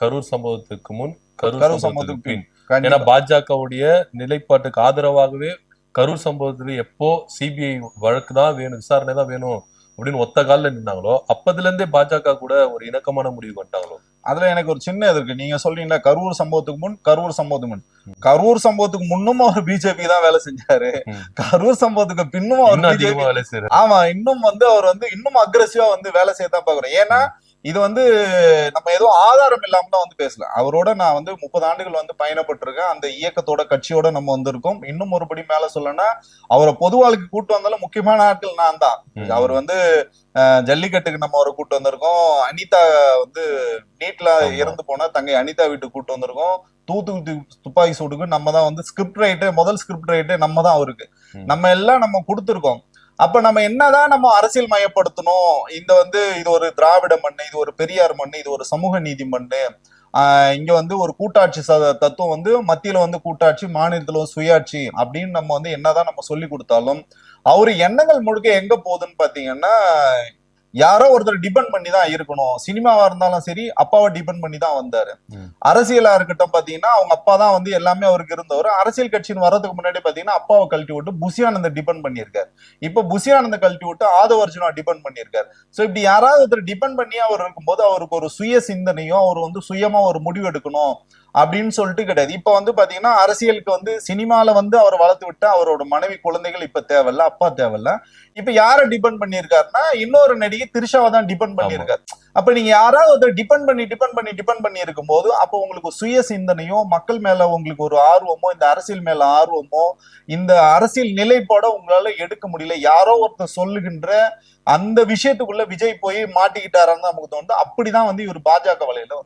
கரூர் சம்பவத்துக்கு முன், கரூர் கரூர் சம்பவத்துக்கு சம்பவத்துக்கு பின். பின் ஏன்னா கண்டிப்பா பாஜகவுடைய நிலைப்பாட்டுக்கு ஆதரவாகவே கரூர் சம்பவத்துல எப்போ சிபிஐ வழக்கு தான் வேணும், விசாரணை தான் வேணும் அப்படின்னு ஒத்த காலில் நின்னாங்களோ அப்பதுல இருந்தே பாஜக கூட ஒரு இணக்கமான முடிவு வந்துட்டாங்களோ. அதுல எனக்கு ஒரு சின்ன இது இருக்கு. நீங்க சொல்றீங்களா கரூர் சம்பவத்துக்கு முன், கரூர் சம்பவத்துக்கு முன். ம். கரூர் சம்பவத்துக்கு முன்னும் அவர் பிஜேபி தான் வேலை செஞ்சாரு. ம். கரூர் சம்பவத்துக்கு பின்னும் அவர் இன்னும் பிஜேபி. அதிகமா வேலை செய்யறாரு. ஆமா, இன்னும் அவர் இன்னும் அக்ரெசிவா வேலை செய்ய தான் பாக்குறோம். ஏன்னா இது நம்ம ஏதோ ஆதாரம் இல்லாம தான் பேசல. அவரோட நான் 30 ஆண்டுகள் பயணப்பட்டிருக்கேன். அந்த இயக்கத்தோட கட்சியோட நம்ம வந்திருக்கோம். இன்னும் ஒருபடி மேல சொல்லனா அவரை பொது வாழ்க்கை கூட்டு வந்தாலும் முக்கியமான ஆட்கள் நான் தான். அவர் ஜல்லிக்கட்டுக்கு நம்ம அவரை கூட்டு வந்திருக்கோம். அனிதா நீட்ல இறந்து போன தங்கை அனிதா வீட்டுக்கு கூட்டு வந்திருக்கோம். தூத்துக்குடி துப்பாக்கி சூடுக்கு நம்ம தான் ஸ்கிரிப்ட் ரைட்டு, முதல் ஸ்கிரிப்ட் ரைட்டு நம்ம தான் அவருக்கு. நம்ம எல்லாம் நம்ம கொடுத்துருக்கோம். அப்ப நம்ம என்னதான் நம்ம அரசியல் மயப்படுத்தணும், இது ஒரு திராவிட மண்ணு, இது ஒரு பெரியார் மண்ணு, இது ஒரு சமூக நீதி மண்ணு, இங்க ஒரு கூட்டாட்சி தத்துவம் மத்தியில கூட்டாட்சி, மாநிலத்துல சுயாட்சி அப்படின்னு நம்ம என்னதான் நம்ம சொல்லி கொடுத்தாலும் அவரு எண்ணங்கள் முழுக்க எங்க போகுதுன்னு பாத்தீங்கன்னா யாரோ ஒருத்தர் டிபெண்ட் பண்ணி தான் இருக்கணும். சினிமாவா இருந்தாலும் சரி அப்பாவை டிபெண்ட் பண்ணி தான் வந்தாரு. அரசியலா இருக்கட்டும் பாத்தீங்கன்னா அவங்க அப்பா தான் எல்லாமே அவருக்கு இருந்தவர். அரசியல் கட்சின்னு வர்றதுக்கு முன்னாடி பாத்தீங்கன்னா அப்பாவை கழட்டி விட்டு புஷியானந்த டிபெண்ட் பண்ணியிருக்காரு. இப்ப புஷியானந்த கழட்டி விட்டு ஆதவ அர்ஜுனா டிபெண்ட் பண்ணியிருக்காரு. சோ இப்படி யாராவது ஒருத்தர் டிபெண்ட் பண்ணி அவர் இருக்கும்போது அவருக்கு ஒரு சுய சிந்தனையும் அவர் சுயமா ஒரு முடிவு எடுக்கணும் அப்படின்னு சொல்லிட்டு கிடையாது. இப்ப பாத்தீங்கன்னா அரசியலுக்கு சினிமால அவர் வளர்த்து விட்டு அவரோட மனைவி குழந்தைகள் இப்ப தேவையில்ல, அப்பா தேவையில்ல. இப்ப யார டிபெண்ட் பண்ணியிருக்காருன்னா இன்னொரு நடிகை திரிஷாவை தான் டிபெண்ட் பண்ணியிருக்காரு. அப்ப நீங்க யாராவது டிபெண்ட் பண்ணி இருக்கும் போது அப்ப உங்களுக்கு சுய சிந்தனையோ, மக்கள் மேல உங்களுக்கு ஒரு ஆர்வமோ, இந்த அரசியல் மேல ஆர்வமோ, இந்த அரசியல் நிலைப்பாட உங்களால எடுக்க முடியல. யாரோ ஒருத்தர் சொல்லுகின்ற அந்த விஷயத்துக்குள்ள விஜய் போய் மாட்டிக்கிட்டாரான்னு நமக்கு தோணுது. அப்படிதான் இவர் பாஜக வலையில